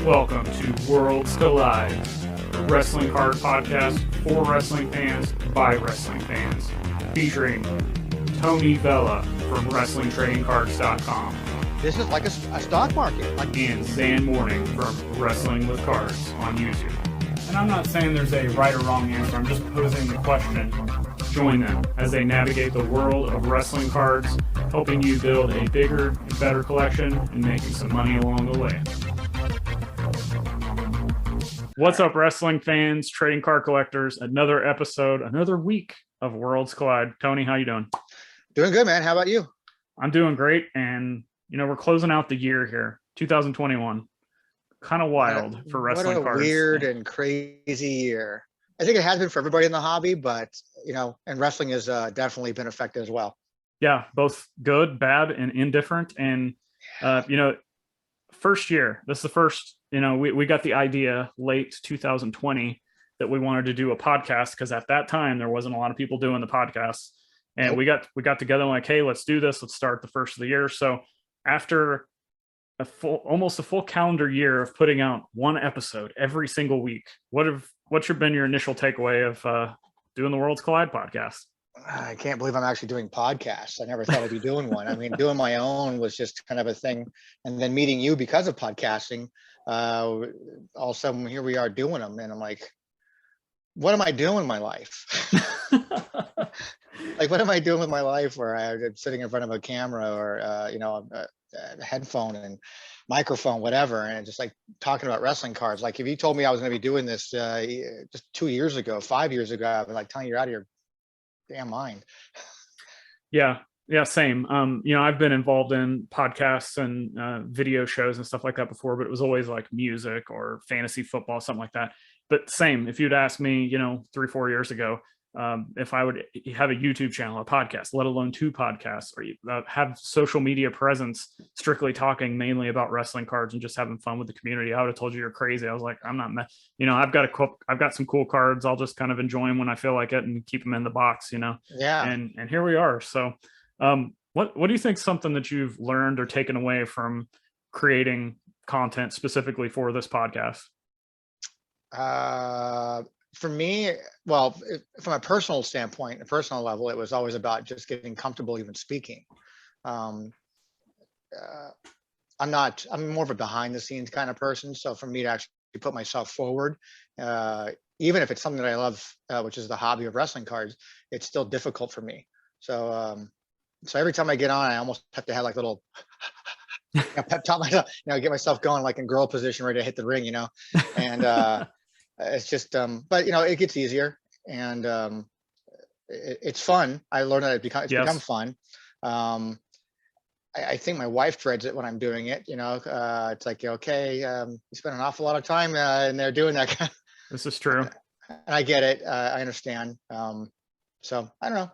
Welcome to Worlds Collide, a wrestling card podcast for wrestling fans by wrestling fans, featuring Tony Vella from WrestlingTradingCards.com. This is like a stock market. And Zhan Morning from Wrestling with Cards on YouTube. And I'm not saying there's a right or wrong answer, I'm just posing the question. Join them as they navigate the world of wrestling cards, helping you build a bigger and better collection and making some money along the way. What's up, wrestling fans, trading card collectors? Another episode, another week of Worlds Collide. Tony, how you doing? Doing good, man. How about you? I'm doing great, and we're closing out the year here, 2021. Kind of wild for wrestling cards. What a weird and crazy year. I think it has been for everybody in the hobby, but and wrestling has definitely been affected as well. Yeah, both good, bad, and indifferent. And first year, this is the first. We got the idea late 2020 that we wanted to do a podcast because at that time there wasn't a lot of people doing the podcast, and we got together and like, hey, let's do this. Let's start the first of the year. So after almost a full calendar year of putting out one episode every single week, what's been your initial takeaway of doing the Worlds Collide podcast? I can't believe I'm actually doing podcasts. I never thought I'd be doing one. I mean, doing my own was just kind of a thing. And then meeting you because of podcasting, all of a sudden here we are doing them. And I'm like, what am I doing in my life? Like, what am I doing with my life where I'm sitting in front of a camera or, a headphone and microphone, whatever, and just like talking about wrestling cards. Like if you told me I was going to be doing this just 2 years ago, 5 years ago, I'd be like telling you, you're out of your damn mind. Yeah, same. I've been involved in podcasts and video shows and stuff like that before, but it was always like music or fantasy football, something like that. But same, if you'd asked me, 3-4 years ago, if I would have a YouTube channel, a podcast, let alone 2 podcasts, or have social media presence, strictly talking mainly about wrestling cards and just having fun with the community, I would have told you you're crazy. I was like, I'm not, I've got some cool cards. I'll just kind of enjoy them when I feel like it and keep them in the box, Yeah. And here we are. So, what do you think something that you've learned or taken away from creating content specifically for this podcast? For me, well, from a personal standpoint, a personal level, it was always about just getting comfortable even speaking. I'm more of a behind the scenes kind of person. So for me to actually put myself forward, even if it's something that I love, which is the hobby of wrestling cards, it's still difficult for me. So every time I get on, I almost have to have like little pep talk myself, get myself going like in girl position, ready to hit the ring, and it's just, but it gets easier and it's fun. I learned that it's become fun. I think my wife dreads it when I'm doing it. It's like, okay, you spend an awful lot of time in there doing that. This is true. And I get it. I understand. So I don't know.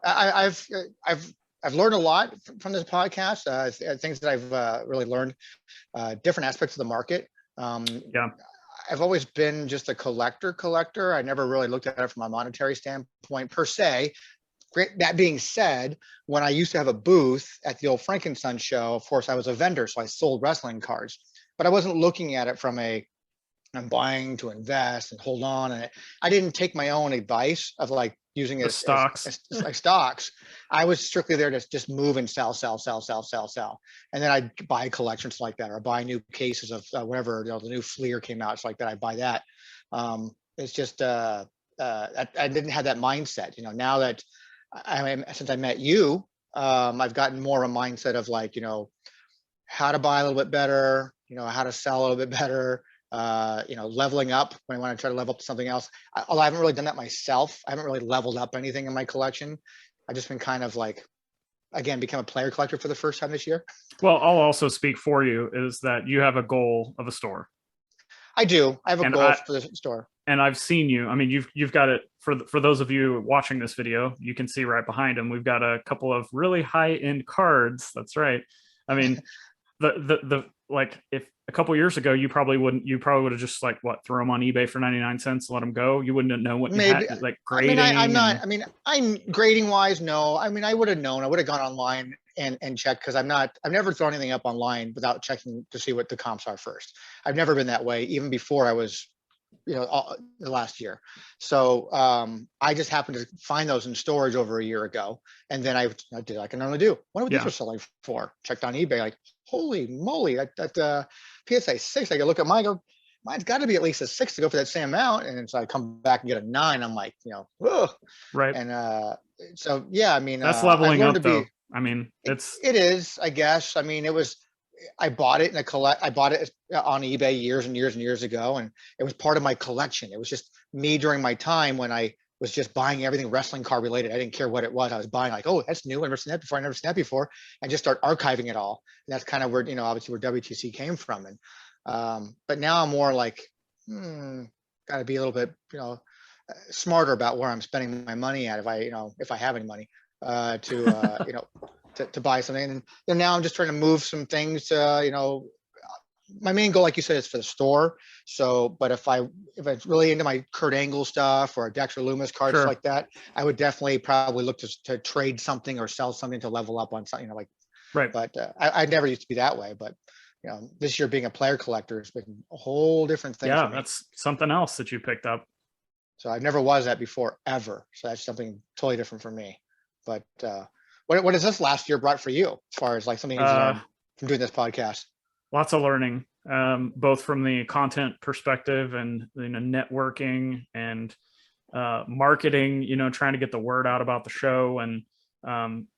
I've learned a lot from this podcast. Things that I've really learned, different aspects of the market. I've always been just a collector. I never really looked at it from a monetary standpoint per se. That being said, when I used to have a booth at the old Frankenstein show, of course, I was a vendor, so I sold wrestling cards. But I wasn't looking at it from I'm buying to invest and hold on. And I didn't take my own advice of like using it as like stocks. I was strictly there to just move and sell. And then I'd buy collections like that, or buy new cases of whatever, the new Fleer came out. It's like that. I buy that. It's just, I didn't have that mindset, now that since I met you, I've gotten more of a mindset of like, how to buy a little bit better, how to sell a little bit better. Leveling up when I want to try to level up to something else. Although I haven't really done that myself. I haven't really leveled up anything in my collection. I've just been kind of like, again, become a player collector for the first time this year. Well, I'll also speak for you is that you have a goal of a store. I do. I have a goal for the store. And I've seen you. I mean, you've got it for those of you watching this video, you can see right behind him. We've got a couple of really high end cards. That's right. I mean, the like if a couple years ago, you probably would have just like throw them on eBay for 99 cents, let them go. You wouldn't know what you had, like grading. I'm grading wise. No, I mean, I would have known. I would have gone online and check, because I've never thrown anything up online without checking to see what the comps are first. I've never been that way, even before I was, the last year. So I just happened to find those in storage over a year ago. And then I did like I normally do. What would these are selling for? Checked on eBay, like, holy moly, that PSA 6, I go look at mine, go, mine's got to be at least a 6 to go for that same amount. And so I come back and get a 9. I'm like, ugh. Right. And so, yeah, I mean, that's leveling up, though. I mean, it is, I guess. I mean, I bought it I bought it on eBay years and years and years ago, and it was part of my collection. It was just me during my time when I was just buying everything wrestling card related. I didn't care what it was. I was buying like, oh, that's new. I've never seen that before. I've never seen that before. And just start archiving it all. And that's kind of where, obviously where WTC came from. And, but now I'm more like, got to be a little bit, smarter about where I'm spending my money at. If I have any money, to buy something. And now I'm just trying to move some things to, my main goal, like you said, is for the store. So, but if it's really into my Kurt Angle stuff or Dexter Loomis cards like that, I would definitely probably look to trade something or sell something to level up on something, right. But I never used to be that way, but this year being a player collector has been a whole different thing. Yeah, that's something else that you picked up. So I never was that before, ever. So that's something totally different for me. But what has this last year brought for you, as far as like something you've learned from doing this podcast? Lots of learning, both from the content perspective and networking and marketing. Trying to get the word out about the show. And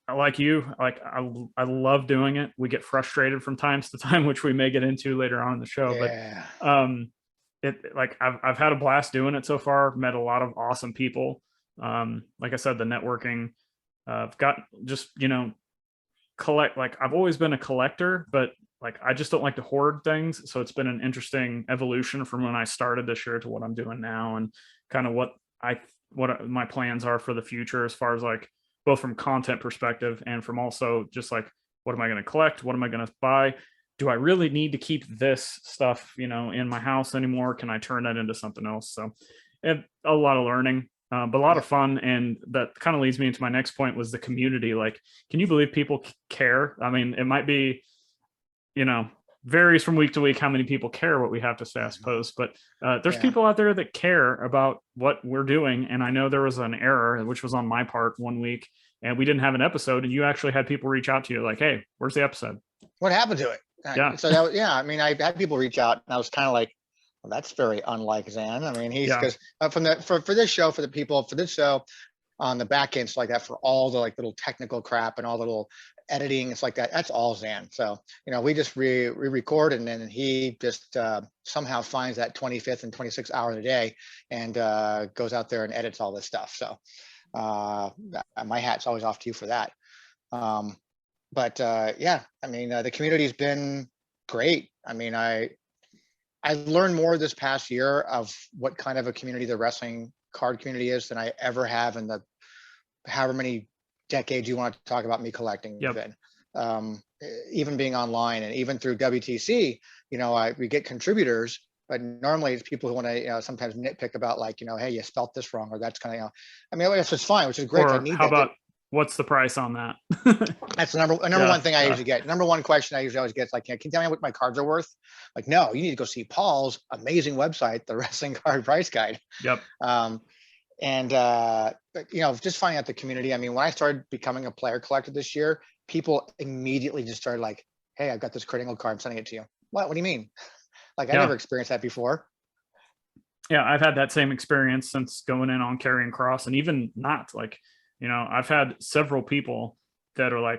like you, I love doing it. We get frustrated from time to time, which we may get into later on in the show. Yeah. But I've had a blast doing it so far. Met a lot of awesome people. Like I said, the networking. I've got just collect. Like I've always been a collector, but I just don't like to hoard things. So it's been an interesting evolution from when I started this year to what I'm doing now, and kind of what my plans are for the future, as far as both from content perspective and from also just what am I going to collect? What am I going to buy? Do I really need to keep this stuff, in my house anymore? Can I turn that into something else? So a lot of learning. But a lot of fun, and that kind of leads me into my next point, was the community. Can you believe people care? I mean, it might be, varies from week to week how many people care what we have to say, I suppose. But there's people out there that care about what we're doing. And I know there was an error, which was on my part one week, and we didn't have an episode, and you actually had people reach out to you like, hey, where's the episode? What happened to it? Yeah. So I mean, I had people reach out, and I was kind of like, well, that's very unlike Zhan. I mean, he's because for this show, for the people for this show on the back end, it's like that for all the little technical crap and all the little editing. It's like that. That's all Zhan. So, we just re-record, and then he just somehow finds that 25th and 26th hour of the day and goes out there and edits all this stuff. So my hat's always off to you for that. But yeah, I mean, the community's been great. I mean, I learned more this past year of what kind of a community the wrestling card community is than I ever have in the however many decades you want to talk about me collecting. Yep. Even being online and even through WTC, we get contributors, but normally it's people who want to, sometimes nitpick about hey, you spelt this wrong, or that's kind of, I mean, it's just fine, which is great. Or I need how about what's the price on that? That's the number one thing I usually get. Number one question I usually always get is can you tell me what my cards are worth? No, you need to go see Paul's amazing website, the Wrestling Card Price Guide. Yep. And just finding out the community. I mean, when I started becoming a player collector this year, people immediately just started hey, I've got this Kurt Angle card, I'm sending it to you. What do you mean? I never experienced that before. Yeah, I've had that same experience since going in on Karrion Kross, and even not I've had several people that are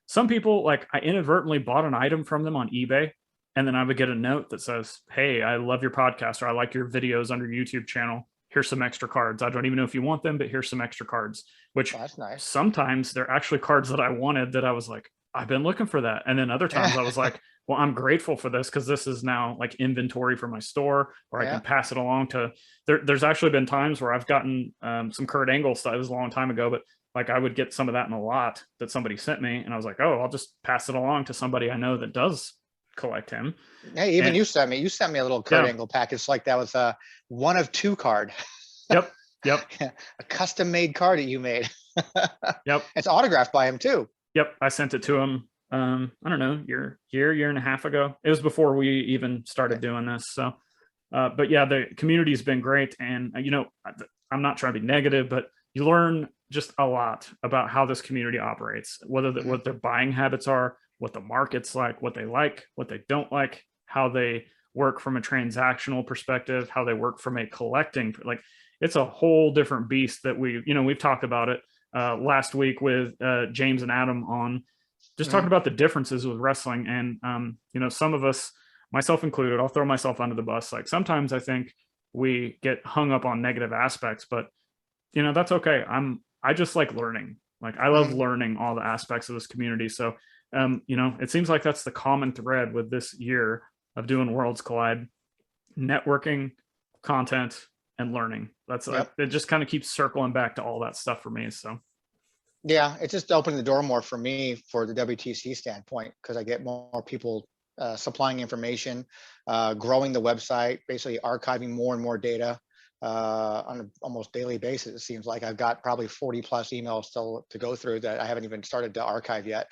some people, I inadvertently bought an item from them on eBay, and then I would get a note that says, hey, I love your podcast, or I like your videos on your YouTube channel. Here's some extra cards. I don't even know if you want them, but here's some extra cards, which that's nice. Sometimes they're actually cards that I wanted that I was like, I've been looking for that. And then other times I was like, well, I'm grateful for this because this is now inventory for my store, or I can pass it along to there's actually been times where I've gotten some Kurt Angle stuff. It was a long time ago, but I would get some of that in a lot that somebody sent me, and I was like, oh, I'll just pass it along to somebody I know that does collect him. Hey, even you sent me a little Kurt Angle package like that was 1 of 2 card. Yep. A custom made card that you made. Yep. It's autographed by him too. Yep. I sent it to him. I don't know, year and a half ago. It was before we even started doing this. So, but yeah, the community's been great. And, I'm not trying to be negative, but you learn just a lot about how this community operates, what their buying habits are, what the market's like, what they don't like, how they work from a transactional perspective, how they work from a collecting, like it's a whole different beast that we've talked about it last week with James and Adam on just talking about the differences with wrestling. And some of us, myself included, I'll throw myself under the bus. Like sometimes I think we get hung up on negative aspects, but that's okay. I just like learning. Like I love learning all the aspects of this community. So it seems like that's the common thread with this year of doing Worlds Collide: networking, content, and learning. That's it just kind of keeps circling back to all that stuff for me. So yeah, it's just opening the door more for me for the WTC standpoint, because I get more people supplying information, growing the website, basically archiving more and more data on an almost daily basis. It seems like I've got probably 40 plus emails still to go through that I haven't even started to archive yet,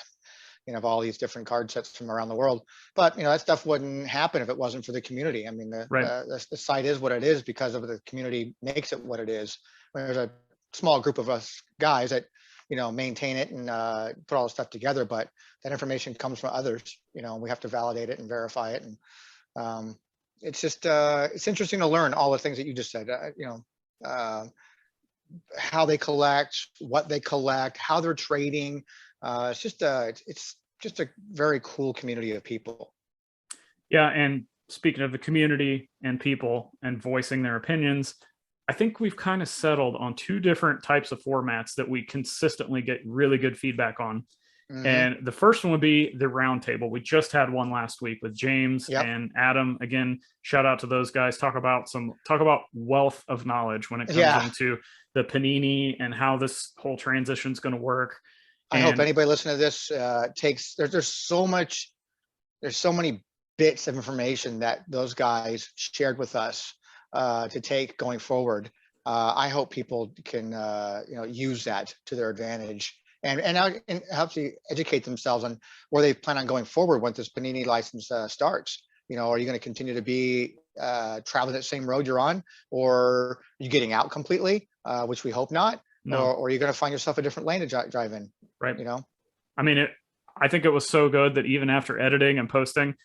of all these different card sets from around the world. But that stuff wouldn't happen if it wasn't for the community. I mean, the site is what it is because of the community makes it what it is. When there's a small group of us guys that maintain it and put all the stuff together, but that information comes from others. We have to validate it and verify it, and it's just it's interesting to learn all the things that you just said. How they collect, what they collect, how they're trading. It's just a very cool community of people. Yeah, and speaking of the community and people and voicing their opinions, I think we've kind of settled on two different types of formats that we consistently get really good feedback on. And the first one would be the roundtable. We just had one last week with James and Adam. Again, shout out to those guys. Talk about wealth of knowledge when it comes into the Panini and how this whole transition is going to work. I hope anybody listening to this there's so many bits of information that those guys shared with us to take going forward. I hope people can use that to their advantage and help to educate themselves on where they plan on going forward once this Panini license starts. Are you going to continue to be traveling that same road you're on, or are you getting out completely, which we hope not? No. Or are you going to find yourself a different lane to drive in? Right. I mean, I think it was so good that even after editing and posting,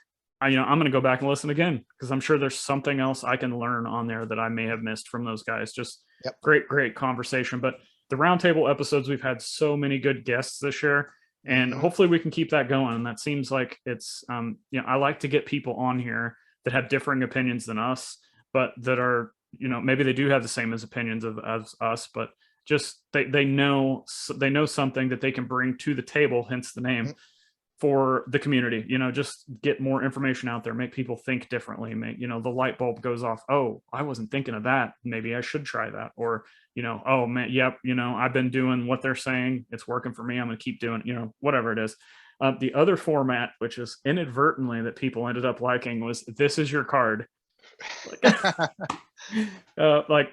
I'm going to go back and listen again, because I'm sure there's something else I can learn on there that I may have missed from those guys. Just great conversation. But the roundtable episodes, we've had so many good guests this year, and hopefully we can keep that going. And that seems like it's, I like to get people on here that have differing opinions than us, but that are, maybe they do have the same opinions as us, but just they know something that they can bring to the table, hence the name, for the community. Just get more information out there, make people think differently, make the light bulb goes off. Oh, I wasn't thinking of that, maybe I should try that. Or oh man, yep, I've been doing what they're saying, it's working for me, I'm gonna keep doing whatever it is. The other format, which is inadvertently that people ended up liking, was This Is Your Card. Like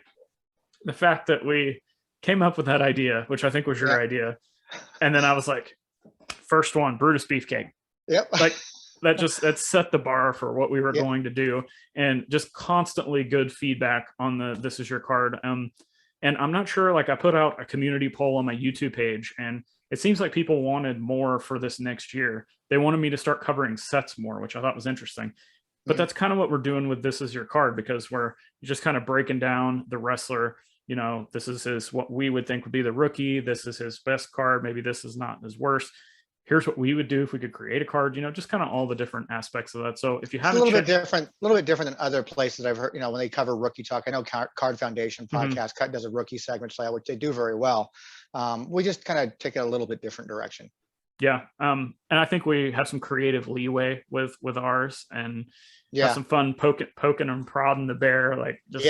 the fact that we came up with that idea, which I think was your idea, and then I was like, first one, Brutus Beefcake. Yep. Like that set the bar for what we were going to do, and just constantly good feedback on the This Is Your Card. And I'm not sure, like I put out a community poll on my YouTube page, and it seems like people wanted more for this next year. They wanted me to start covering sets more, which I thought was interesting. But that's kind of what we're doing with This Is Your Card, because we're just kind of breaking down the wrestler. This is what we would think would be the rookie. This is his best card. Maybe this is not his worst. Here's what we would do if we could create a card, just kind of all the different aspects of that. So if you haven't, a little bit different than other places I've heard, when they cover rookie talk. I know Card Foundation podcast does a rookie segment, which they do very well. We just kind of take it a little bit different direction. Yeah. And I think we have some creative leeway with ours, and have some fun poking and prodding the bear. Like, just,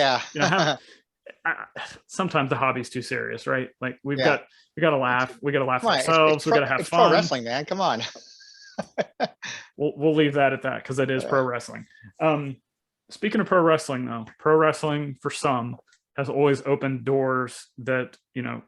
sometimes the hobby's too serious, right? Like we got to laugh. We got to laugh ourselves. We got to have fun. Pro wrestling, man. Come on. We'll leave that at that, because it is pro wrestling. Speaking of pro wrestling, though, pro wrestling for some has always opened doors that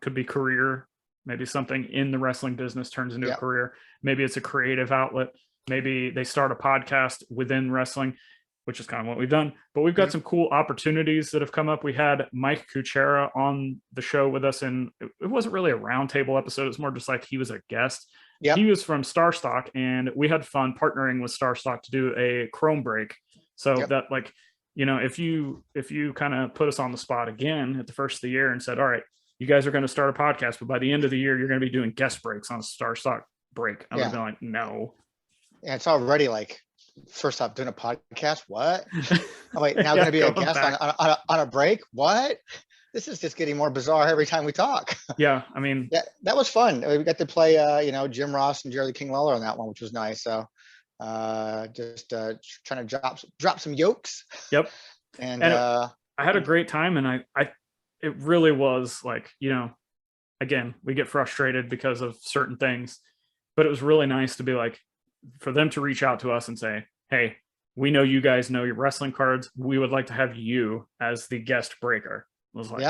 could be career Maybe something in the wrestling business turns into a Yeah. career. Maybe it's a creative outlet. Maybe they start a podcast within wrestling, which is kind of what we've done. But we've got some cool opportunities that have come up. We had Mike Kuchera on the show with us, and it wasn't really a roundtable episode. It's more just like he was a guest. Yep. He was from Starstock, and we had fun partnering with Starstock to do a Chrome break. So that, like, you know, if you kind of put us on the spot again at the first of the year and said, all right, you guys are going to start a podcast, but by the end of the year, you're going to be doing guest breaks on a Starstock break. I would have been like, no. Yeah, it's already like, first off, doing a podcast. What? Oh wait, now going to be a guest on a break. What? This is just getting more bizarre every time we talk. Yeah, I mean, that was fun. We got to play, Jim Ross and Jerry King Lawler on that one, which was nice. So just trying to drop some yokes. Yep. And I had a great time, and it really was like, you know, again, we get frustrated because of certain things, but it was really nice to be like, for them to reach out to us and say, hey, we know you guys know your wrestling cards. We would like to have you as the guest breaker. It was like,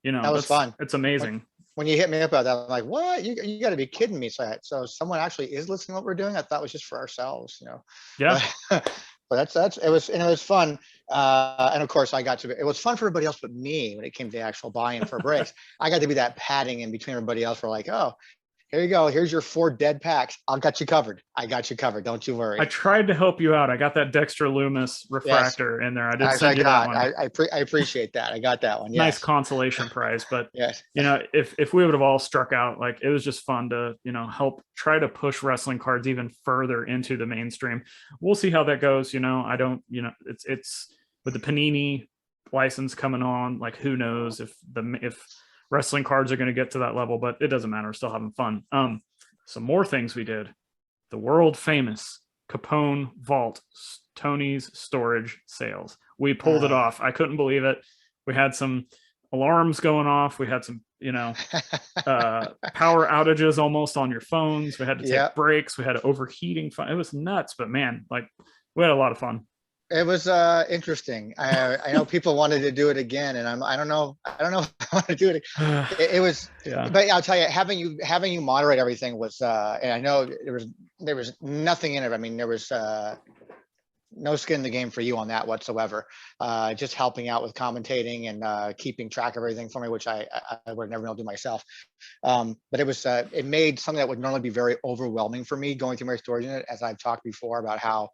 you know, that was fun. It's amazing. When you hit me up about that, I'm like, what? You got to be kidding me. So someone actually is listening to what we're doing. I thought it was just for ourselves, you know? Yeah. But it was fun. And of course it was fun for everybody else but me when it came to the actual buy-in for breaks. I got to be that padding in between everybody else. We're like, oh, here you go. Here's your 4 dead packs. I got you covered. Don't you worry. I tried to help you out. I got that Dexter Loomis refractor in there. I did send you that one. I appreciate that. I got that one. Yes. Nice consolation prize. But yes, you know, if we would have all struck out, like, it was just fun to, you know, help try to push wrestling cards even further into the mainstream. We'll see how that goes. You know, it's with the Panini license coming on, like, who knows if wrestling cards are going to get to that level, but it doesn't matter. We're still having fun. Some more things we did. The world famous Capone Vault Tony's storage sales. We pulled it off. I couldn't believe it. We had some alarms going off. We had some, you know, power outages almost on your phones. We had to take breaks. We had overheating fun. It was nuts, but man, like, we had a lot of fun. It was interesting. I know people wanted to do it again, and I don't know if I want to do it. It was, but I'll tell you, having you moderate everything was, and I know there was nothing in it. I mean, there was no skin in the game for you on that whatsoever. Just helping out with commentating and keeping track of everything for me, which I would never be able to do myself. But it was it made something that would normally be very overwhelming for me going through my storage unit, as I've talked before about how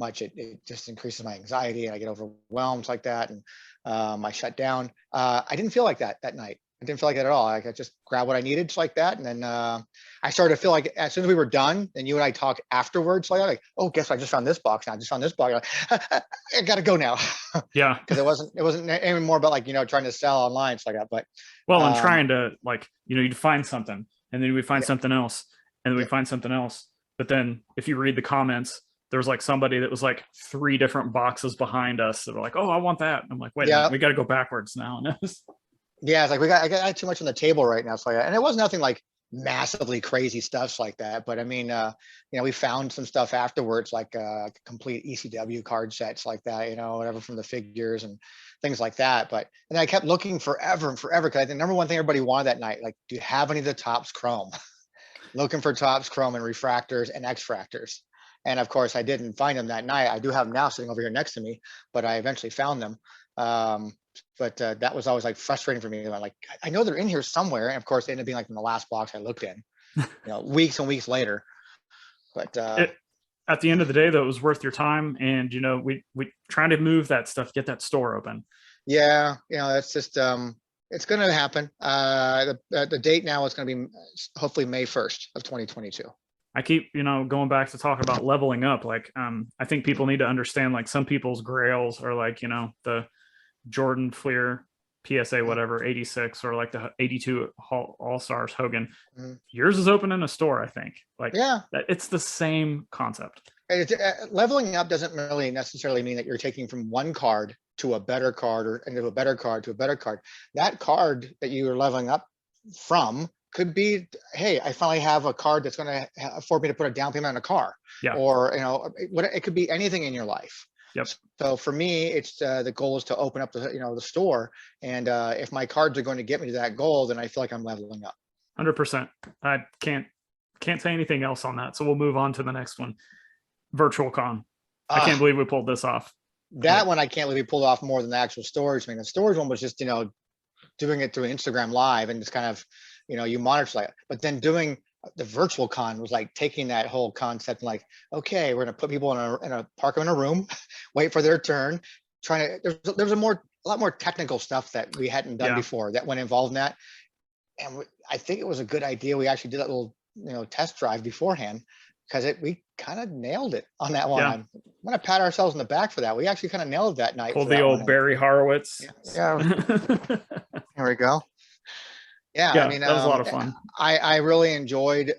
much it just increases my anxiety and I get overwhelmed like that, and I shut down. I didn't feel like that night. I didn't feel like that at all. I just grabbed what I needed just like that, and then I started to feel like as soon as we were done, and you and I talked afterwards, like, oh, guess what? I just found this box now. I just found this box. I gotta go now. Yeah, because it wasn't any more about, like, you know, trying to sell online stuff like that. But I'm trying to, like, you know, you'd find something, and then we find something else, and then we find something else. But then if you read the comments, there was like somebody that was like 3 different boxes behind us that were like, oh, I want that. I'm like, wait, we got to go backwards now. Yeah, it's like I got too much on the table right now. So and it was nothing like massively crazy stuff like that. But I mean, you know, we found some stuff afterwards, like complete ECW card sets like that, you know, whatever, from the figures and things like that. But and I kept looking forever and forever, because I think the number one thing everybody wanted that night, like, do you have any of the Topps Chrome? Looking for Topps Chrome and refractors and X-fractors. And of course, I didn't find them that night. I do have them now sitting over here next to me, but I eventually found them. But that was always like frustrating for me. I'm like, I know they're in here somewhere. And of course, it ended up being like in the last box I looked in, you know, weeks and weeks later. But at the end of the day, though, it was worth your time. And, you know, we trying to move that stuff, get that store open. Yeah, you know, that's just it's going to happen. The date now is going to be hopefully May 1st of 2022. I keep, you know, going back to talk about leveling up. Like, I think people need to understand, like, some people's grails are like, you know, the Jordan Fleer PSA, whatever, 86, or like the 82 All-Stars Hogan. Yours is open in a store, I think. Like, it's the same concept. Leveling up doesn't really necessarily mean that you're taking from one card to a better card, or into a better card to a better card. That card that you are leveling up from could be, hey, I finally have a card that's going to afford me to put a down payment on a car. Or, you know, it could be anything in your life. So for me, it's the goal is to open up the store, and if my cards are going to get me to that goal, then I feel like I'm leveling up. 100%. I can't say anything else on that. So we'll move on to the next one. Virtual Con. I can't believe we pulled this off. That one I can't believe we pulled off more than the actual storage. I mean, the storage one was just, doing it through Instagram Live and just kind of, you monitor like, but then doing the virtual con was like taking that whole concept and like, okay, we're gonna put people in a park them in a room, wait for their turn. There's a lot more technical stuff that we hadn't done before that went involved in that. And I think it was a good idea. We actually did that little, test drive beforehand because we kind of nailed it on that one. Yeah. I'm gonna pat ourselves in the back for that. We actually kind of nailed that night. Pulled the old Barry Horowitz. Yeah. There we go. Yeah, I mean, that was a lot of fun. I really enjoyed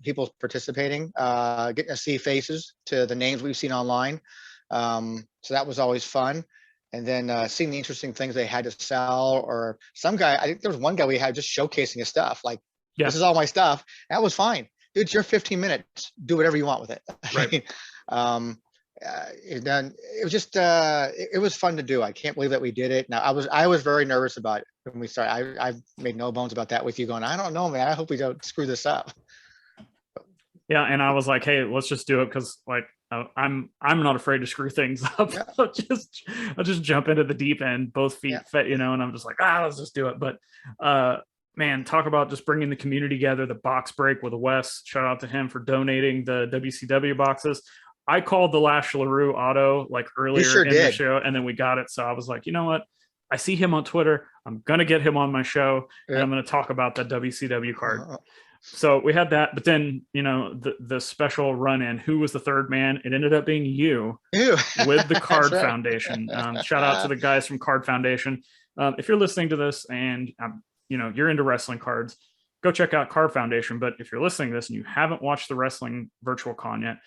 people participating, getting to see faces to the names we've seen online. So that was always fun. And then seeing the interesting things they had to sell, or some guy, I think there was one guy we had just showcasing his stuff. Like, this is all my stuff. That was fine. Dude, it's your 15 minutes. Do whatever you want with it. Right. It was just it was fun to do. I can't believe that we did it. Now I was very nervous about it when we started. I made no bones about that with you going, I don't know, man. I hope we don't screw this up. Yeah, and I was like, hey, let's just do it because like I'm not afraid to screw things up. Yeah. I'll just jump into the deep end, both feet fit, and I'm just like, let's just do it. But man, talk about just bringing the community together. The box break with Wes, shout out to him for donating the WCW boxes. I called the Lash LaRue auto like earlier in the show, and then we got it. So I was like, you know what? I see him on Twitter. I'm going to get him on my show, and I'm going to talk about that WCW card. So we had that, but then, the special run in, who was the third man? It ended up being you with the Card Foundation. Shout out to the guys from Card Foundation. If you're listening to this and, you're into wrestling cards, go check out Card Foundation. But if you're listening to this and you haven't watched the Wrestling Virtual Con yet,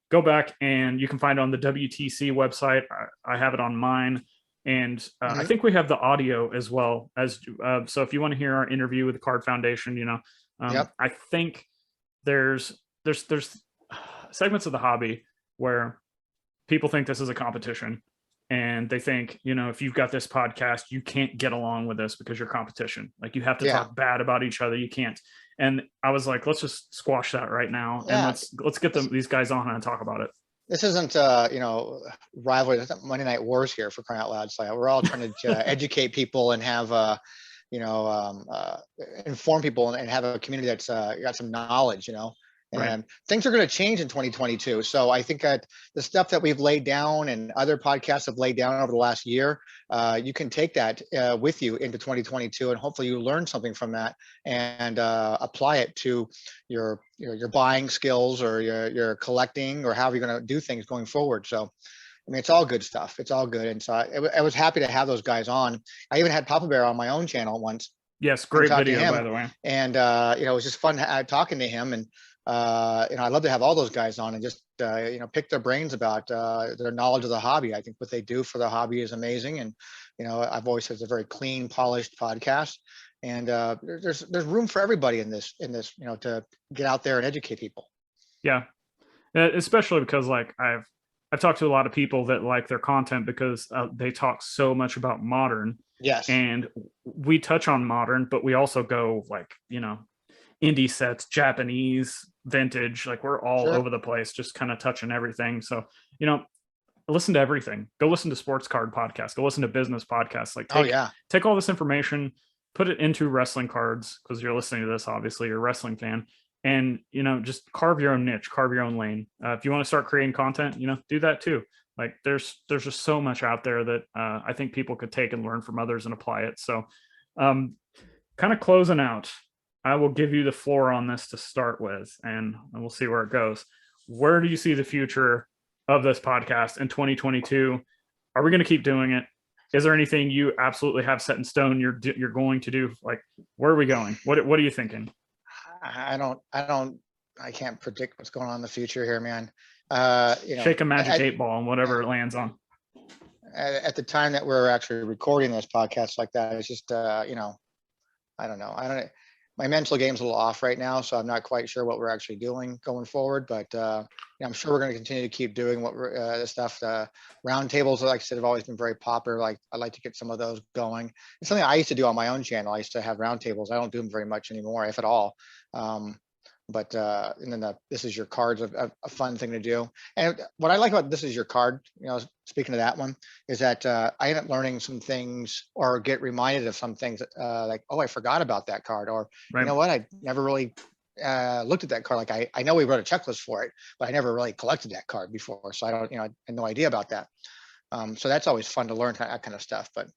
go back and you can find it on the WTC website. I have it on mine. And I think we have the audio as well as, so if you want to hear our interview with the Card Foundation, I think there's segments of the hobby where people think this is a competition and they think, if you've got this podcast, you can't get along with this because you're competition. Like you have to talk bad about each other. You can't. And I was like, let's just squash that right now. And let's get these guys on and talk about it. This isn't, rivalry. It's not Monday Night Wars here, for crying out loud. So we're all trying to educate people and have, inform people and have a community that's got some knowledge, and things are going to change in 2022. So I think that the stuff that we've laid down and other podcasts have laid down over the last year, you can take that with you into 2022, and hopefully you learn something from that and apply it to your buying skills or your collecting or however you're going to do things going forward. So I mean, it's all good stuff. It's all good. And so I was happy to have those guys on. I even had Papa Bear on my own channel once. Yes, great video, by the way. And, it was just fun talking to him. And, I'd love to have all those guys on and just, pick their brains about their knowledge of the hobby. I think what they do for the hobby is amazing. And, I've always said it's a very clean, polished podcast. And there's room for everybody in this, to get out there and educate people. Yeah, especially because like I've talked to a lot of people that like their content because they talk so much about modern. Yes. And we touch on modern, but we also go like, indie sets, Japanese, vintage, like we're all over the place, just kind of touching everything. So, listen to everything. Go listen to sports card podcasts. Go listen to business podcasts. Like take all this information, put it into wrestling cards because you're listening to this, obviously you're a wrestling fan. And, just carve your own niche, carve your own lane. If you want to start creating content, do that too. Like there's just so much out there that I think people could take and learn from others and apply it. So kind of closing out, I will give you the floor on this to start with, and we'll see where it goes. Where do you see the future of this podcast in 2022? Are we going to keep doing it? Is there anything you absolutely have set in stone you're going to do? Like, where are we going? What are you thinking? I can't predict what's going on in the future here, man. Shake a magic 8-ball and whatever it lands on. At the time that we're actually recording this podcast like that, it's just, I don't know. my mental game's a little off right now, so I'm not quite sure what we're actually doing going forward. But I'm sure we're going to continue to keep doing what we're this stuff. Roundtables, like I said, have always been very popular. Like I'd like to get some of those going. It's something I used to do on my own channel. I used to have roundtables. I don't do them very much anymore, if at all. But and then this is your cards, a fun thing to do. And what I like about this is your card, speaking of that one, is that I end up learning some things or get reminded of some things like, oh, I forgot about that card, or Right. you know what, I never really looked at that card. Like I know we wrote a checklist for it, but I never really collected that card before, so I don't, I had no idea about that. So that's always fun to learn that kind of stuff. But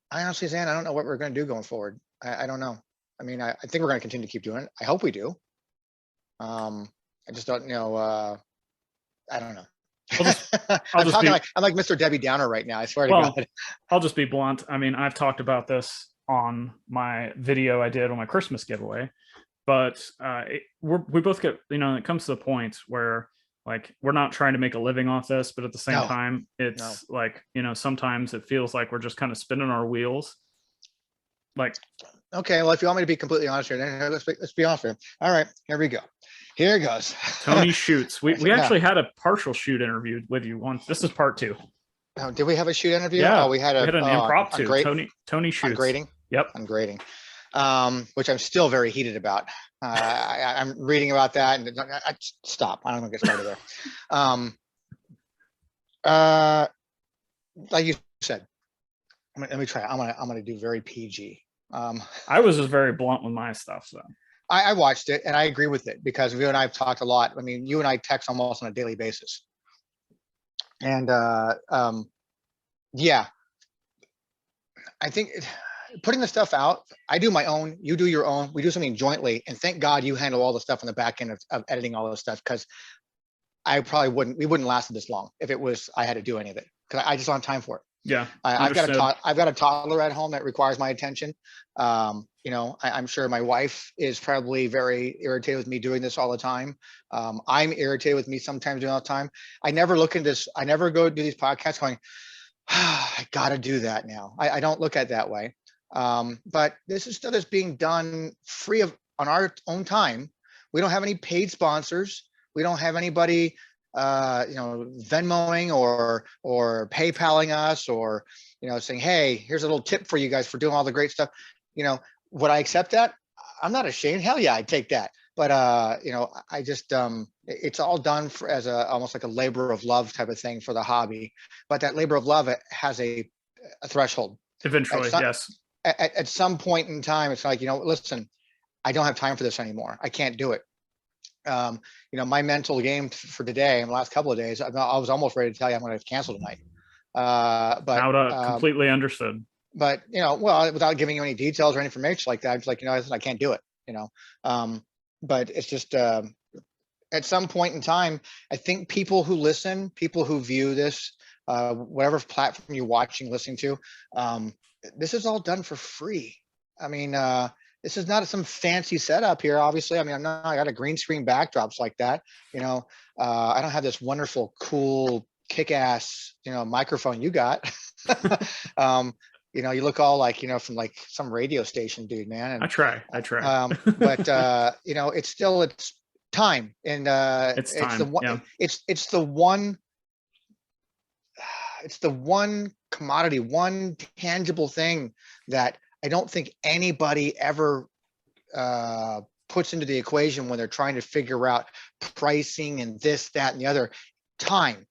I honestly, Zhan, I don't know what we're going to do going forward. I don't know. I mean, I think we're going to continue to keep doing it. I hope we do. I just don't know. I don't know. I'm like Mr. Debbie Downer right now. I swear to God. I'll just be blunt. I mean, I've talked about this on my video I did on my Christmas giveaway, but we both get, it comes to the point where like we're not trying to make a living off this, but at the same time, it's like, sometimes it feels like we're just kind of spinning our wheels. Like, okay, well, if you want me to be completely honest here, then let's be honest here. All right, here we go. Here it goes. Tony shoots. We actually had a partial shoot interview with you once. This is part 2. Oh, did we have a shoot interview? Yeah, we had an impromptu. Tony shoots. On grading. Yep. On grading. Which I'm still very heated about. I'm reading about that, and stop. I don't want to get started there. Like you said, let me try. I'm gonna do very PG. I was just very blunt with my stuff, so. I watched it and I agree with it because you and I have talked a lot. I mean, you and I text almost on a daily basis. And yeah, I think putting the stuff out, I do my own, you do your own, we do something jointly. And thank God you handle all the stuff on the back end of editing all this stuff, because we wouldn't last this long if I had to do any of it, because I just don't have time for it. Yeah, I've got a toddler at home that requires my attention. I'm sure my wife is probably very irritated with me doing this all the time. I'm irritated with me sometimes doing all the time. I never look into this. I never go do these podcasts going, I got to do that now. I don't look at it that way. But this is stuff that's being done free on our own time. We don't have any paid sponsors. We don't have anybody Venmoing or PayPaling us, or saying, hey, here's a little tip for you guys for doing all the great stuff. Would I accept that? I'm not ashamed. Hell yeah, I'd take that. But I just it's all done as almost like a labor of love type of thing for the hobby. But that labor of love, it has a threshold. Eventually, yes. At some point in time, it's like, listen, I don't have time for this anymore. I can't do it. My mental game for today and the last couple of days, I was almost ready to tell you I'm going to cancel tonight. But completely understood. But without giving you any details or any information like that, I'm just like, I can't do it. But it's just at some point in time, I think people who listen, people who view this, whatever platform you're watching, listening to, this is all done for free. I mean, this is not some fancy setup here, obviously. I mean, I got a green screen backdrops like that. I don't have this wonderful, cool, kick-ass, microphone you got. You look all like, from like some radio station dude, man. And, I try. But it's time. And it's time. It's the one commodity, one tangible thing that I don't think anybody ever puts into the equation when they're trying to figure out pricing and this, that, and the other. Time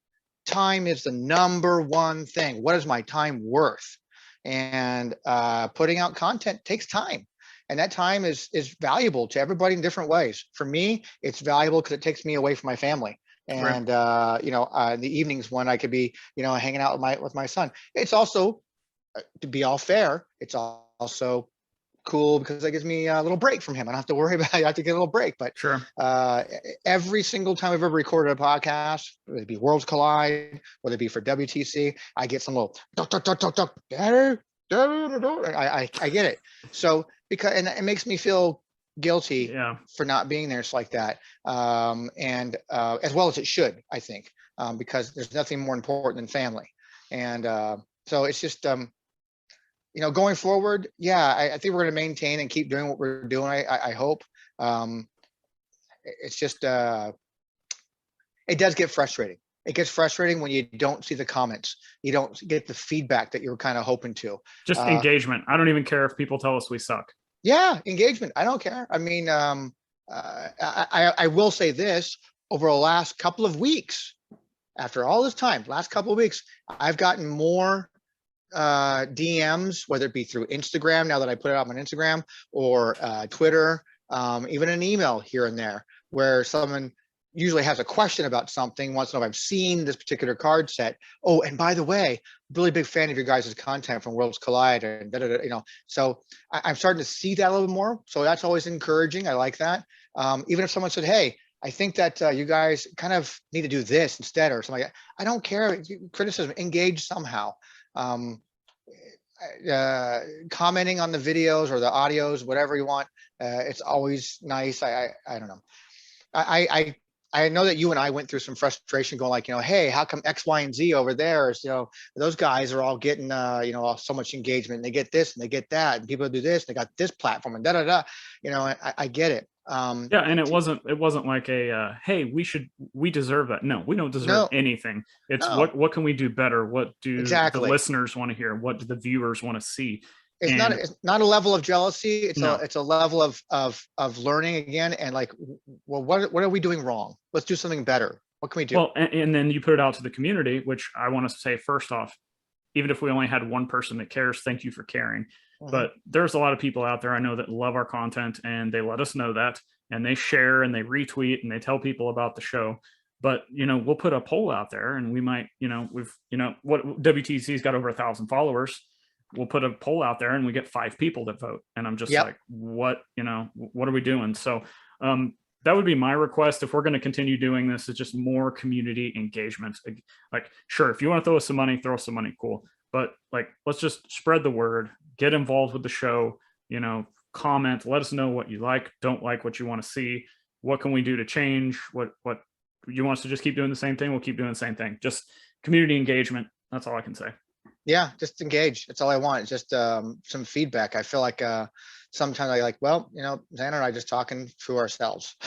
is the number one thing. What is my time worth? And putting out content takes time, and that time is valuable to everybody in different ways. For me, it's valuable because it takes me away from my family. And the evenings when I could be hanging out with my son. It's also, to be all fair, it's also cool because it gives me a little break from him. I don't have to worry about it. I have to get a little break. But sure, every single time I've ever recorded a podcast, whether it be Worlds Collide, whether it be for WTC, I get some little I get it. So and it makes me feel guilty for not being there. It's like that. And as well as it should, I think, because there's nothing more important than family. And so it's just going forward, yeah, I think we're going to maintain and keep doing what we're doing. I hope. It's just, it does get frustrating. It gets frustrating when you don't see the comments. You don't get the feedback that you're kind of hoping to. Just engagement. I don't even care if people tell us we suck. Yeah, engagement. I don't care. I mean, I will say this: over the last couple of weeks, after all this time, last couple of weeks, I've gotten more DMs, whether it be through Instagram, now that I put it up on Instagram, or Twitter, even an email here and there, where someone usually has a question about something, wants to know if I've seen this particular card set. Oh, and by the way, really big fan of your guys' content from Worlds Collide and So I'm starting to see that a little bit more. So that's always encouraging. I like that. Even if someone said, hey, I think that you guys kind of need to do this instead or something like that. I don't care. Criticism, engage somehow. Commenting on the videos or the audios, whatever you want. It's always nice. I don't know. I know that you and I went through some frustration going like, hey, how come X, Y, and Z over there is, those guys are all getting, so much engagement and they get this and they get that and people do this, and they got this platform and I get it. Yeah, and it wasn't like a hey, we deserve that. No, we don't deserve anything. It's what can we do better? What do the listeners want to hear? What do the viewers want to see? It's not a level of jealousy. It's a level of learning again, and like, well, what are we doing wrong? Let's do something better. What can we do? Well, and then you put it out to the community, which I want to say first off, even if we only had one person that cares, thank you for caring. But there's a lot of people out there I know that love our content, and they let us know that, and they share and they retweet and they tell people about the show. But we'll put a poll out there, and we might, what WTC's got over 1,000 followers. We'll put a poll out there, and we get 5 people that vote, and I'm just like, what are we doing? So that would be my request. If we're going to continue doing this, it's just more community engagement. Like, sure, if you want to throw us some money, throw us some money, cool. But like, let's just spread the word, get involved with the show, comment, let us know what you like, don't like, what you want to see, what can we do to change, what you want us to just keep doing the same thing, we'll keep doing the same thing. Just community engagement. That's all I can say. Yeah, just engage. That's all I want. It's just some feedback. I feel like sometimes I like, well, Zhan and I just talking to ourselves.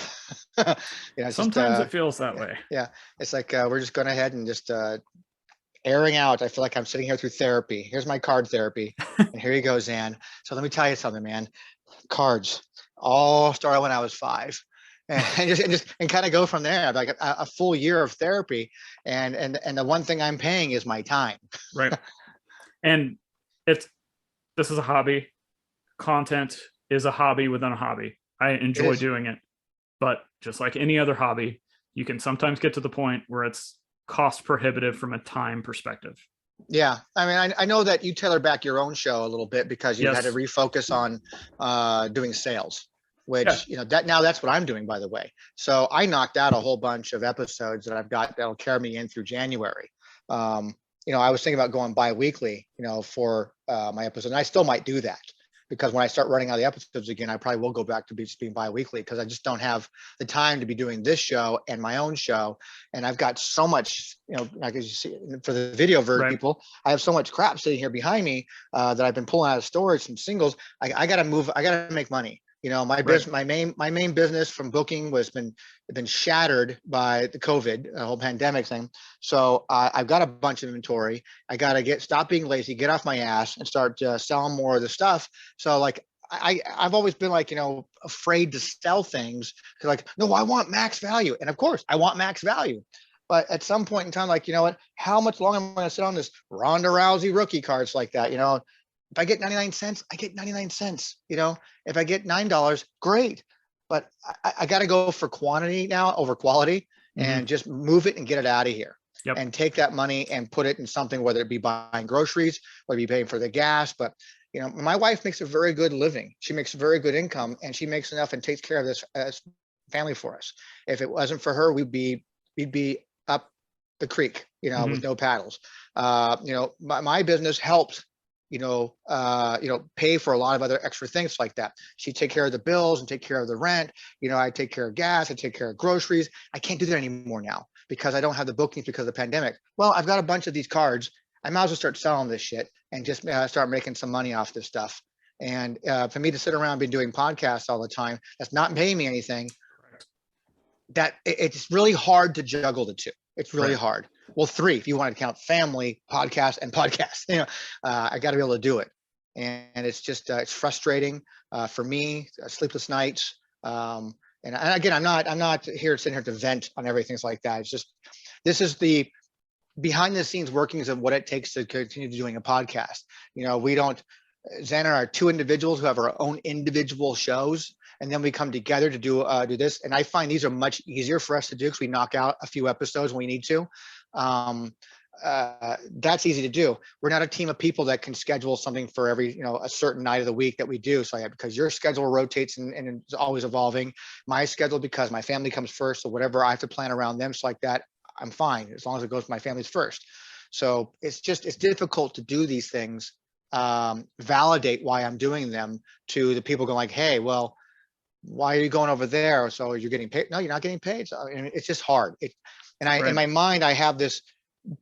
Sometimes it feels that way. Yeah, it's like we're just going ahead and just airing out. I feel like I'm sitting here through therapy. Here's my card therapy, and here you go, Zhan. So let me tell you something, man. Cards all started when I was 5. And kind of go from there. Like a full year of therapy, and the one thing I'm paying is my time. Right. And this is a hobby. Content is a hobby within a hobby. I enjoy doing it, but just like any other hobby, you can sometimes get to the point where it's cost prohibitive from a time perspective. Yeah, I mean, I know that you tailor back your own show a little bit because you had to refocus on doing sales, which that's what I'm doing, by the way. So I knocked out a whole bunch of episodes that I've got that'll carry me in through January. I was thinking about going bi-weekly, for my episode, and I still might do that, because when I start running out of the episodes again, I probably will go back to being bi-weekly, because I just don't have the time to be doing this show and my own show. And I've got so much, like as you see for the video people, I have so much crap sitting here behind me that I've been pulling out of storage, some singles. I got to move. I got to make money. My business, my main business from booking was been shattered by the COVID, the whole pandemic thing. So I've got a bunch of inventory. I got to stop being lazy, get off my ass, and start selling more of the stuff. So like I've always been like, afraid to sell things, because like, no, I want max value, and of course I want max value. But at some point in time, like, what? How much longer am I going to sit on this Ronda Rousey rookie cards like that? If I get 99 cents, I get 99 cents. If I get $9, great. But I got to go for quantity now over quality, and just move it and get it out of here. And take that money and put it in something, whether it be buying groceries, whether it be paying for the gas. But, my wife makes a very good living. She makes a very good income, and she makes enough and takes care of this family for us. If it wasn't for her, we'd be up the creek, with no paddles. My business helps pay for a lot of other extra things like that. She take care of the bills and take care of the rent. I take care of gas, I take care of groceries. I can't do that anymore now because I don't have the bookings because of the pandemic. Well, I've got a bunch of these cards. I might as well start selling this shit and just start making some money off this stuff. And for me to sit around and be doing podcasts all the time, that's not paying me anything. That it's really hard to juggle the two. It's really hard. Well, three, if you want to count family, podcast, and podcast. I got to be able to do it. And it's just it's frustrating for me. Sleepless nights. And again, I'm not here sitting here to vent on everything like that. It's just this is the behind the scenes workings of what it takes to continue doing a podcast. We don't. Zhan and I are two individuals who have our own individual shows, and then we come together to do this. And I find these are much easier for us to do because we knock out a few episodes when we need to. That's easy to do. We're not a team of people that can schedule something for every a certain night of the week that we do. So because your schedule rotates and it's always evolving. My schedule, because my family comes first, so whatever I have to plan around them, so like that, I'm fine as long as it goes to my family's first. So it's difficult to do these things. Validate why I'm doing them to the people going like, hey, well, why are you going over there? So you're getting paid? No, you're not getting paid. So it's just hard. In my mind, I have this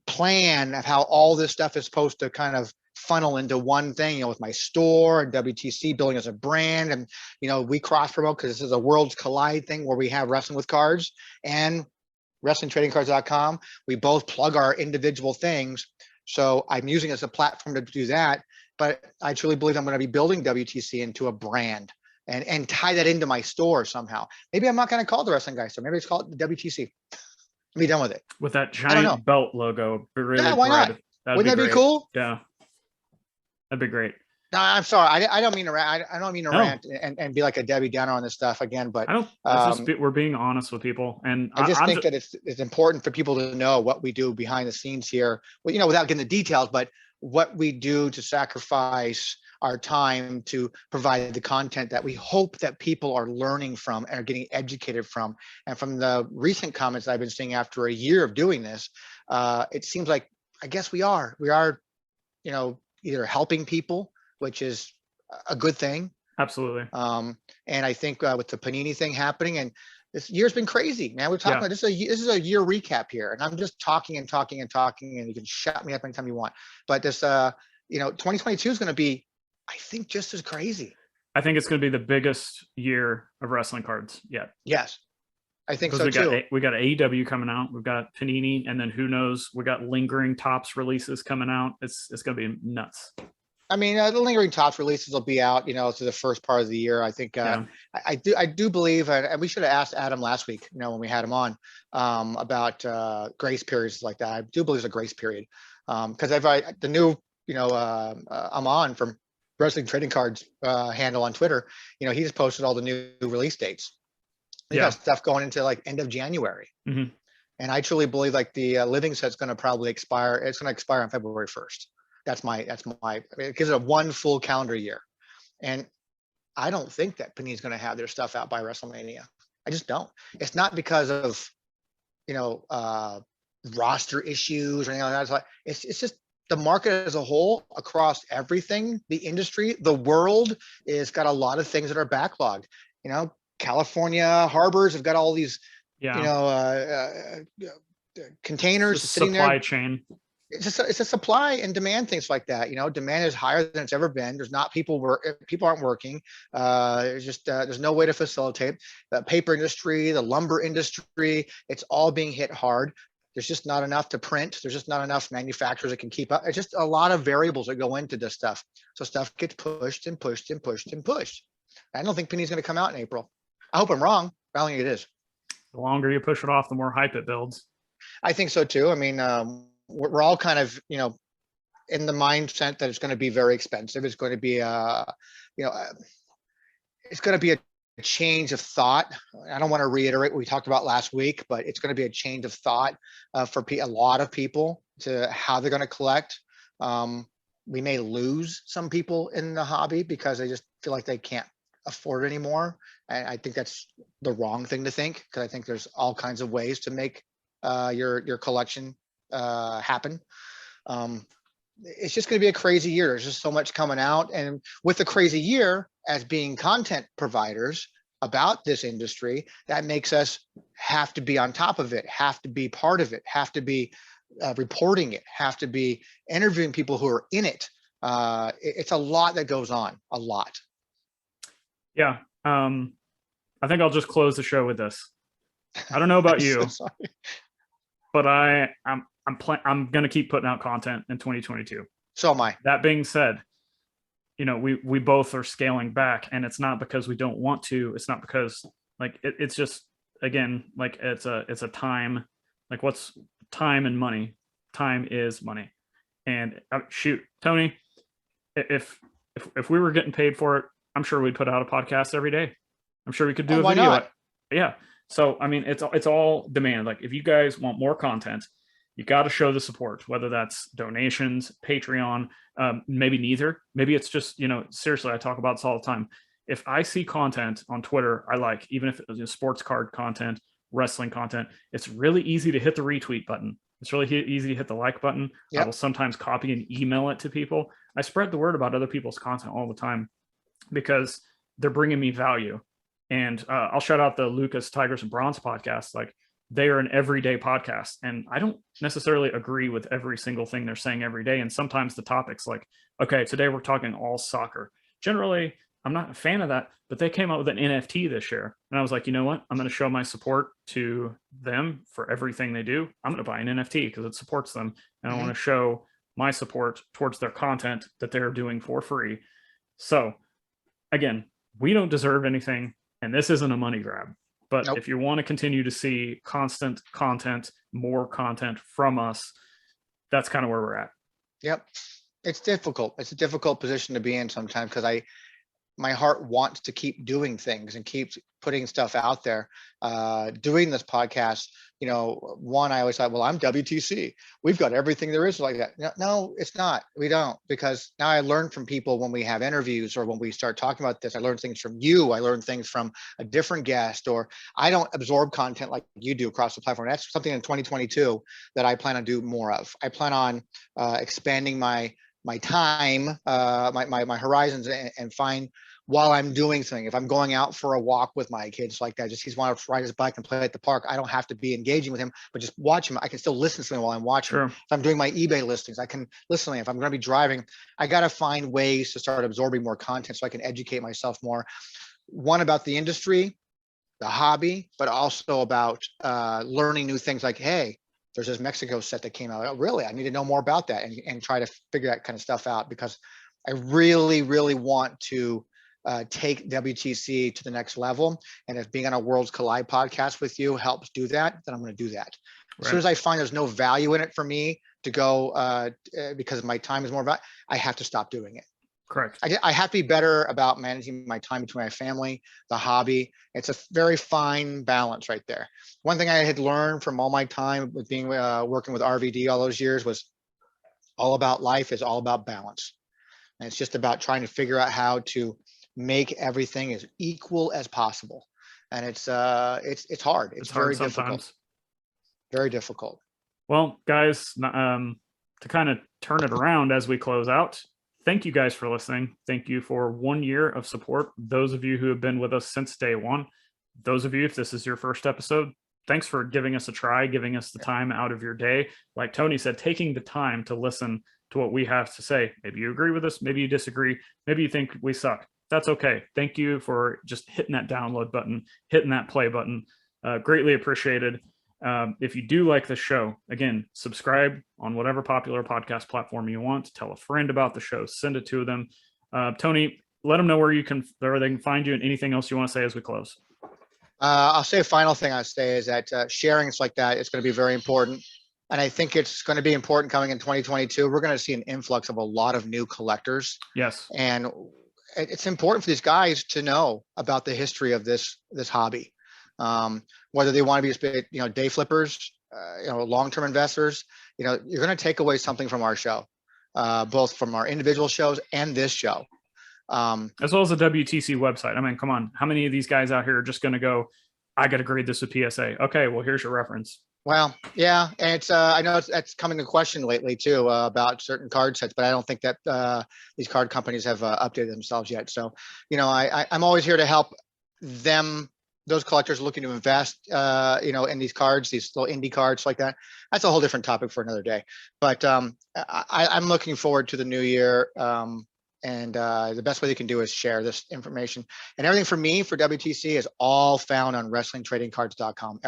plan of how all this stuff is supposed to kind of funnel into one thing, with my store and WTC building as a brand. And, we cross promote because this is a Worlds Collide thing where we have Wrestling with Cards and WrestlingTradingCards.com. We both plug our individual things. So I'm using it as a platform to do that. But I truly believe I'm going to be building WTC into a brand and tie that into my store somehow. Maybe I'm not going to call it the Wrestling Guy Store. Maybe it's called the WTC. I'm be done with it. With that giant belt logo. Really why not? Wouldn't that be cool? Yeah. That'd be great. No, I'm sorry. I don't mean to rant. I don't mean to rant and be like a Debbie Downer on this stuff again. But we're being honest with people, and I just think that it's important for people to know what we do behind the scenes here. Well, without getting the details, but what we do to sacrifice our time to provide the content that we hope that people are learning from and are getting educated from. And from the recent comments I've been seeing after a year of doing this, it seems like I guess we are, either helping people, which is a good thing. Absolutely. And I think with the Panini thing happening, and this year's been crazy, man. We're talking about this is a year recap here, and I'm just talking and talking and talking, and you can shut me up anytime you want. But this, 2022 is going to be, I think, just as crazy. I think it's going to be the biggest year of wrestling cards yet. Yes, I think so too. We got AEW coming out. We've got Panini, and then who knows? We got lingering Tops releases coming out. It's going to be nuts. I mean, the lingering Tops releases will be out, through the first part of the year. I think I do believe, and we should have asked Adam last week, when we had him on, about grace periods like that. I do believe there's a grace period because the new, I'm on from Wrestling Trading Cards handle on Twitter. He just posted all the new release dates. We got stuff going into like end of January, and I truly believe like the living set's going to probably expire. It's going to expire on February 1st. That's my, it gives it one full calendar year. And I don't think that Panini's going to have their stuff out by WrestleMania. I just don't. It's not because of, roster issues or anything like that. It's just the market as a whole across everything, the industry, the world is got a lot of things that are backlogged. California harbors have got all these, containers sitting there. Supply chain. It's a supply and demand, things like that. Demand is higher than it's ever been. There's not people aren't working. There's no way to facilitate the paper industry, the lumber industry. It's all being hit hard. There's just not enough to print. There's just not enough manufacturers that can keep up. It's just a lot of variables that go into this stuff. So stuff gets pushed and pushed and pushed and pushed. I don't think Panini's going to come out in April. I hope I'm wrong, but I don't think it is. The longer you push it off, the more hype it builds. I think so too. I mean, we're all kind of, in the mindset that it's going to be very expensive. It's going to be, it's going to be a change of thought. I don't want to reiterate what we talked about last week, but it's going to be a change of thought for a lot of people to how they're going to collect. We may lose some people in the hobby because they just feel like they can't afford it anymore. And I think that's the wrong thing to think, because I think there's all kinds of ways to make your collection happen. It's just going to be a crazy year. There's just so much coming out, and with the crazy year, as being content providers, about this industry that makes us have to be on top of it, have to be part of it, have to be reporting it, have to be interviewing people who are in it. It's a lot that goes on, a lot. Yeah. I think I'll just close the show with this. I don't know about you, So but I'm going to keep putting out content in 2022. So am I. That being said, you know, we both are scaling back, and it's not because we don't want to. It's not because like it's just, again, like it's a time, like what's time and money. Time is money. And shoot, Tony, if we were getting paid for it, I'm sure we'd put out a podcast every day. I'm sure we could do a video. Not? Yeah. So, I mean, it's all demand. Like if you guys want more content, you got to show the support, whether that's donations, Patreon, maybe neither. Maybe it's just, you know, seriously, I talk about this all the time. If I see content on Twitter I like, even if it's sports card content, wrestling content, it's really easy to hit the retweet button. It's really easy to hit the like button. Yep. I will sometimes copy and email it to people. I spread the word about other people's content all the time because they're bringing me value. And I'll shout out the Lucas Tigers and Bronze podcast. Like, they are an everyday podcast, and I don't necessarily agree with every single thing they're saying every day. And sometimes the topics, like, okay, today we're talking all soccer. Generally, I'm not a fan of that, but they came out with an NFT this year. And I was like, you know what? I'm going to show my support to them for everything they do. I'm going to buy an NFT because it supports them. And I want to show my support towards their content that they're doing for free. So again, we don't deserve anything, and this isn't a money grab. But if you want to continue to see constant content, more content from us, that's kind of where we're at. Yep. It's difficult. It's a difficult position to be in sometimes because my heart wants to keep doing things and keep putting stuff out there. Doing this podcast, you know, I always thought, well, I'm WTC. We've got everything there is like that. No, it's not. We don't, because now I learn from people when we have interviews or when we start talking about this. I learn things from you. I learn things from a different guest, or I don't absorb content like you do across the platform. That's something in 2022 that I plan on do more of. I plan on expanding my time, my horizons, and find while I'm doing something. If I'm going out for a walk with my kids like that, just he's want to ride his bike and play at the park, I don't have to be engaging with him, but just watch him. I can still listen to something while I'm watching. Sure. If I'm doing my eBay listings, I can listen. If I'm going to be driving, I got to find ways to start absorbing more content so I can educate myself more. One, about the industry, the hobby, but also about learning new things like, hey, there's this Mexico set that came out. Oh, really? I need to know more about that and try to figure that kind of stuff out, because I really, really want to take WTC to the next level. And if being on a Worlds Collide podcast with you helps do that, then I'm going to do that. Right. As soon as I find there's no value in it for me to go because my time is more about, I have to stop doing it. Correct. I have to be better about managing my time between my family, the hobby. It's a very fine balance right there. One thing I had learned from all my time with being working with RVD all those years was all about life is all about balance. And it's just about trying to figure out how to make everything as equal as possible. And it's hard. It's very difficult. Very difficult. Well, guys, to kind of turn it around as we close out, thank you guys for listening. Thank you for 1 year of support. Those of you who have been with us since day one, those of you, if this is your first episode, thanks for giving us a try, giving us the time out of your day. Like Tony said, taking the time to listen to what we have to say. Maybe you agree with us, maybe you disagree, maybe you think we suck. That's okay. Thank you for just hitting that download button, hitting that play button. Greatly appreciated. If you do like the show, again, subscribe on whatever popular podcast platform you want. Tell a friend about the show. Send it to them. Tony, let them know where they can find you, and anything else you want to say as we close. I'll say a final thing I say is that sharing it's like that. It's going to be very important. And I think it's going to be important coming in 2022. We're going to see an influx of a lot of new collectors. Yes. And it's important for these guys to know about the history of this hobby. Whether they want to be just, day flippers, long-term investors, you're going to take away something from our show, both from our individual shows and this show. As well as the WTC website. I mean, come on, how many of these guys out here are just going to go, I got to grade this with PSA. Okay, well, here's your reference. Well, yeah, and it's I know that's coming to question lately too about certain card sets, but I don't think that these card companies have updated themselves yet. So, I'm always here to help those collectors looking to invest, in these cards, these little indie cards like that. That's a whole different topic for another day. But I'm looking forward to the new year. And the best way they can do is share this information. And everything for me, for WTC, is all found on WrestlingTradingCards.com.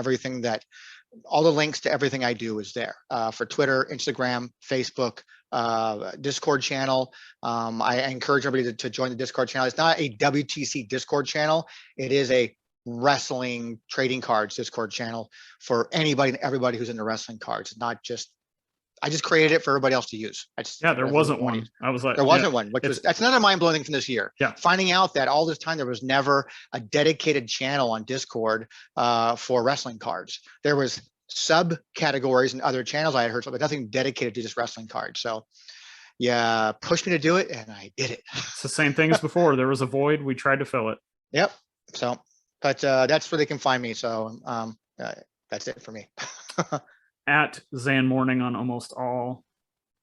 All the links to everything I do is there, for Twitter, Instagram, Facebook, Discord channel. I encourage everybody to join the Discord channel. It's not a WTC Discord channel. It is a wrestling trading cards Discord channel for anybody and everybody who's into wrestling cards. It's not just, I just created it for everybody else to use. There wasn't one. I was like, there wasn't one, that's another mind-blowing thing from this year. Yeah. Finding out that all this time there was never a dedicated channel on Discord for wrestling cards. There was subcategories and other channels I had heard, but nothing dedicated to just wrestling cards. So yeah, pushed me to do it, and I did it. It's the same thing as before. There was a void. We tried to fill it. Yep. So, but that's where they can find me. So that's it for me. At Zhan Morning on almost all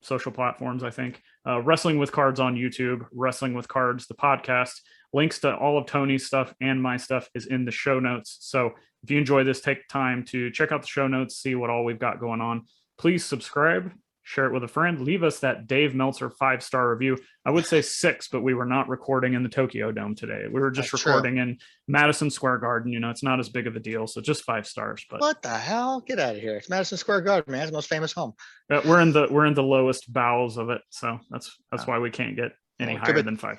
social platforms, I think. Wrestling with Cards on YouTube, Wrestling with Cards, the podcast. Links to all of Tony's stuff and my stuff is in the show notes. So if you enjoy this, take time to check out the show notes, see what all we've got going on. Please subscribe, share it with a friend, leave us that Dave Meltzer 5-star review. I would say 6, but we were not recording in the Tokyo Dome today. We were just recording in Madison Square Garden. It's not as big of a deal. So just 5 stars. But what the hell? Get out of here. It's Madison Square Garden, man. It's the most famous home. We're in the lowest bowels of it. So that's why we can't get any higher than 5.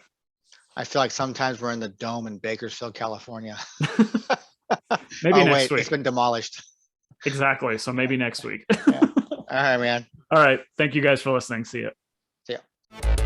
I feel like sometimes we're in the Dome in Bakersfield, California. Maybe next week. It's been demolished. Exactly. So maybe next week. Yeah. All right, man. All right. Thank you guys for listening. See ya. See ya.